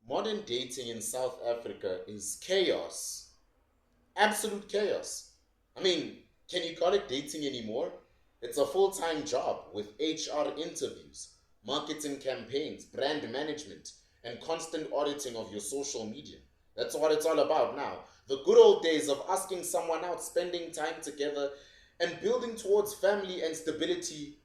Modern dating in South Africa is chaos. Absolute chaos. I mean, can you call it dating anymore? It's a full time job with HR interviews, marketing campaigns, brand management, and constant auditing of your social media. That's what it's all about now. The good old days of asking someone out, spending time together, and building towards family and stability,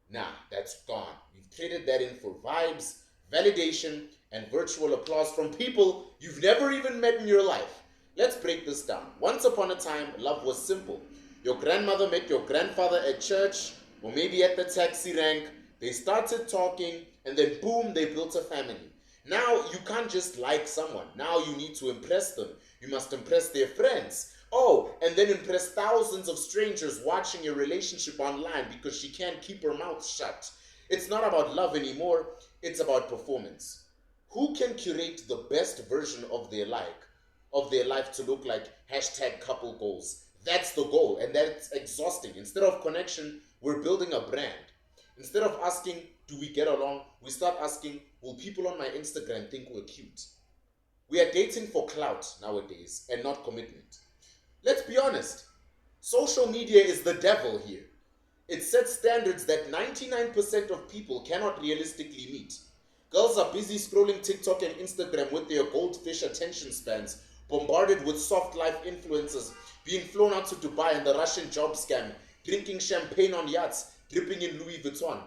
nah, that's gone. We've traded that in for vibes, validation, and virtual applause from people you've never even met in your life. Let's break this down. Once upon a time, love was simple. Your grandmother met your grandfather at church or maybe at the taxi rank. They started talking and then boom, they built a family. Now you can't just like someone. Now you need to impress them. You must impress their friends. Oh, and then impress thousands of strangers watching your relationship online because she can't keep her mouth shut. It's not about love anymore, it's about performance. Who can curate the best version of their life to look like hashtag couple goals? That's the goal, and that's exhausting. Instead of connection, we're building a brand. Instead of asking, do we get along? We start asking, will people on my Instagram think we're cute? We are dating for clout nowadays and not commitment. Let's be honest. Social media is the devil here. It sets standards that 99% of people cannot realistically meet. Girls are busy scrolling TikTok and Instagram with their goldfish attention spans, bombarded with soft life influencers, being flown out to Dubai and the Russian job scam, drinking champagne on yachts, dripping in Louis Vuitton.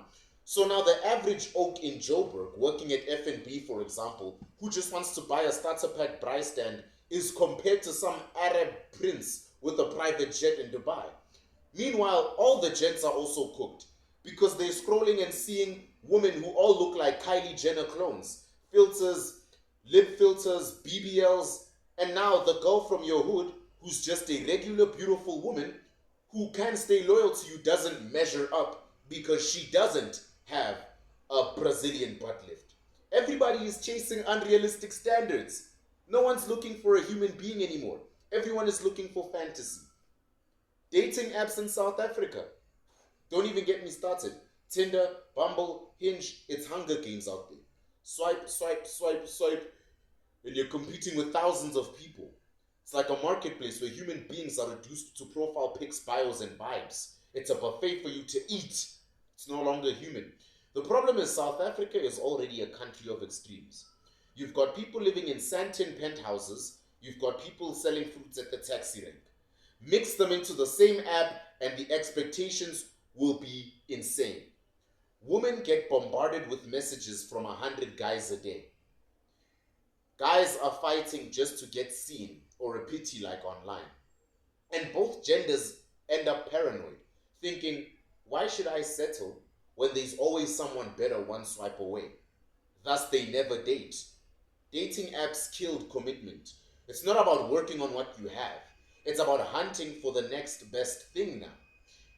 So now the average oak in Joburg, working at F&B for example, who just wants to buy a starter pack braai stand, is compared to some Arab prince with a private jet in Dubai. Meanwhile, all the gents are also cooked because they're scrolling and seeing women who all look like Kylie Jenner clones. Filters, lip filters, BBLs, and now the girl from your hood who's just a regular beautiful woman who can stay loyal to you doesn't measure up because she doesn't have a Brazilian butt lift. Everybody is chasing unrealistic standards. No one's looking for a human being anymore. Everyone is looking for fantasy. Dating apps in South Africa. Don't even get me started. Tinder, Bumble, Hinge, it's Hunger Games out there. Swipe, swipe, swipe, swipe, and you're competing with thousands of people. It's like a marketplace where human beings are reduced to profile pics, bios, and vibes. It's a buffet for you to eat. It's no longer human. The problem is South Africa is already a country of extremes. You've got people living in sandton penthouses. You've got people selling fruits at the taxi rank. Mix them into the same app and the expectations will be insane. Women get bombarded with messages from 100 guys a day. Guys are fighting just to get seen or a pity like online. And both genders end up paranoid, thinking, why should I settle when there's always someone better one swipe away? Thus, they never date. Dating apps killed commitment. It's not about working on what you have. It's about hunting for the next best thing now.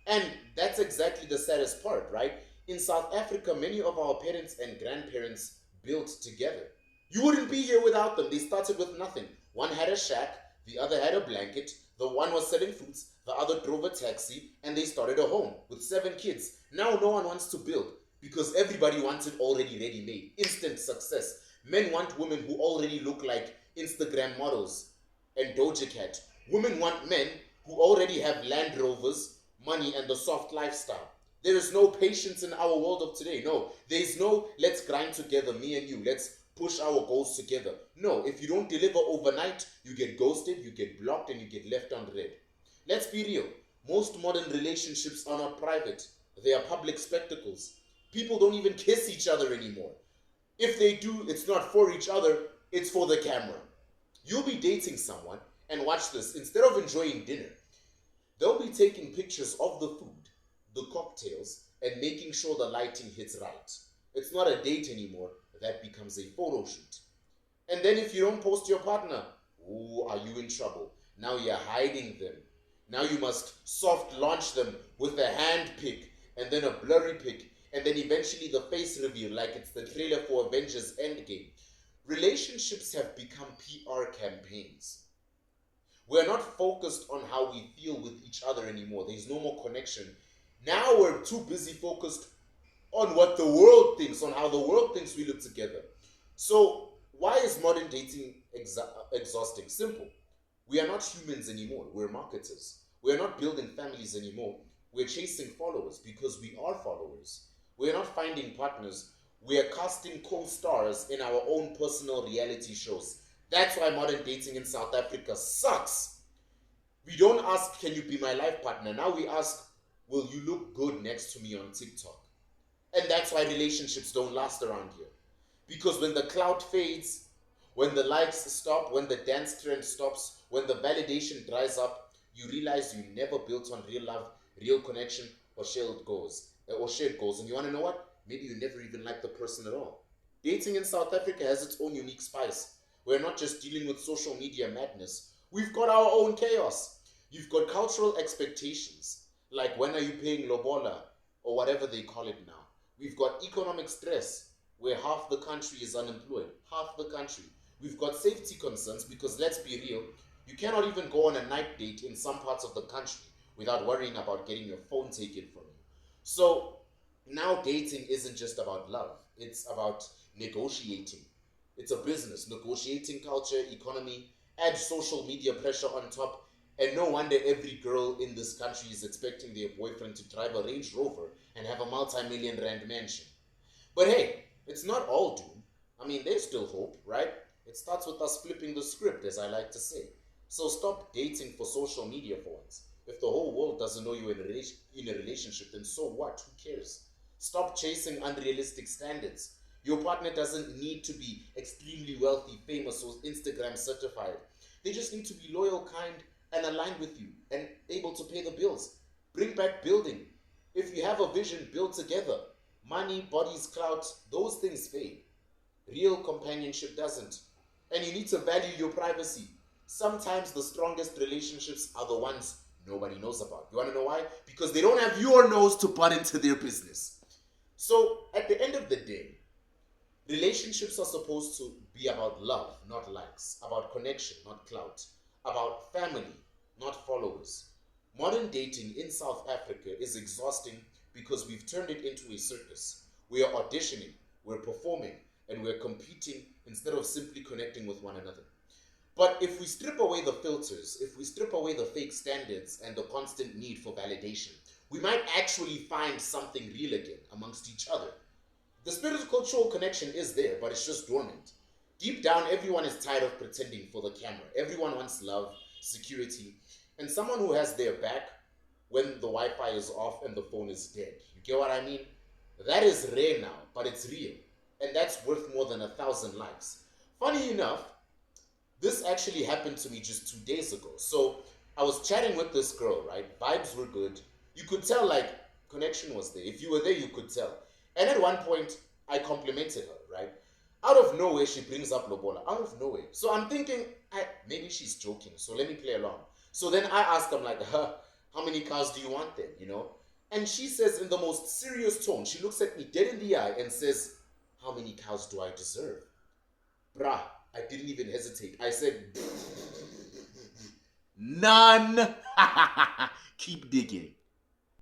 And that's exactly the saddest part, right? In South Africa, many of our parents and grandparents built together. You wouldn't be here without them. They started with nothing. One had a shack, the other had a blanket, the one was selling fruits, the other drove a taxi, and they started a home with 7 kids. Now no one wants to build because everybody wants it already ready made. Instant success. Men want women who already look like Instagram models and Doja Cat. Women want men who already have Land Rovers, money, and the soft lifestyle. There is no patience in our world of today. No, there is no let's grind together, me and you. Let's push our goals together. No, if you don't deliver overnight, you get ghosted, you get blocked, and you get left on red. Let's be real. Most modern relationships are not private. They are public spectacles. People don't even kiss each other anymore. If they do, it's not for each other, it's for the camera. You'll be dating someone, and watch this, instead of enjoying dinner, they'll be taking pictures of the food, the cocktails, and making sure the lighting hits right. It's not a date anymore, that becomes a photo shoot. And then if you don't post your partner, ooh, are you in trouble? Now you're hiding them. Now you must soft launch them with a hand pic, and then a blurry pic, and then eventually the face reveal like it's the trailer for Avengers Endgame. Relationships have become PR campaigns. We're not focused on how we feel with each other anymore. There's no more connection. Now we're too busy focused on what the world thinks, on how the world thinks we look together. So Why is modern dating exhausting? Simple. We are not humans anymore. We're marketers. We are not building families anymore. We're chasing followers because we are followers. We are not finding partners. We are casting co-stars in our own personal reality shows. That's why modern dating in South Africa sucks. We don't ask, can you be my life partner? Now we ask, will you look good next to me on TikTok? And that's why relationships don't last around here. Because when the clout fades, when the likes stop, when the dance trend stops, when the validation dries up, you realize you never built on real love, real connection, or shared goals. And you want to know what? Maybe you never even liked the person at all. Dating in South Africa has its own unique spice. We're not just dealing with social media madness. We've got our own chaos. You've got cultural expectations, like when are you paying lobola, or whatever they call it now. We've got economic stress, where half the country is unemployed. Half the country. We've got safety concerns because let's be real, you cannot even go on a night date in some parts of the country without worrying about getting your phone taken from you. So now dating isn't just about love, it's about negotiating. It's a business, negotiating culture, economy, add social media pressure on top, and no wonder every girl in this country is expecting their boyfriend to drive a Range Rover and have a multi-million rand mansion. But hey, it's not all doom. I mean, there's still hope, right? It starts with us flipping the script, as I like to say. So stop dating for social media for once. If the whole world doesn't know you're in a relationship, then so what? Who cares? Stop chasing unrealistic standards. Your partner doesn't need to be extremely wealthy, famous, or Instagram certified. They just need to be loyal, kind, and aligned with you and able to pay the bills. Bring back building. If you have a vision, build together. Money, bodies, clout, those things fade. Real companionship doesn't. And you need to value your privacy. Sometimes the strongest relationships are the ones nobody knows about. You want to know why? Because they don't have your nose to butt into their business. So at the end of the day, relationships are supposed to be about love, not likes, about connection, not clout, about family, not followers. Modern dating in South Africa is exhausting because we've turned it into a circus. We are auditioning, we're performing, and we're competing instead of simply connecting with one another. But if we strip away the filters, if we strip away the fake standards and the constant need for validation, we might actually find something real again amongst each other. The spiritual connection is there, but it's just dormant. Deep down, everyone is tired of pretending for the camera. Everyone wants love, security, and someone who has their back when the Wi-Fi is off and the phone is dead. You get what I mean? That is rare now, but it's real. And that's worth more than 1,000 likes. Funny enough, this actually happened to me just 2 days ago. So I was chatting with this girl, right? Vibes were good. You could tell, like, connection was there. If you were there, you could tell. And at one point, I complimented her, right? Out of nowhere, she brings up Lobola. Out of nowhere. So I'm thinking, maybe she's joking. So let me play along. So then I asked, I'm like, how many cars do you want then, you know? And she says in the most serious tone, she looks at me dead in the eye and says, how many cows do I deserve? Bruh, I didn't even hesitate. I said, none. Keep digging.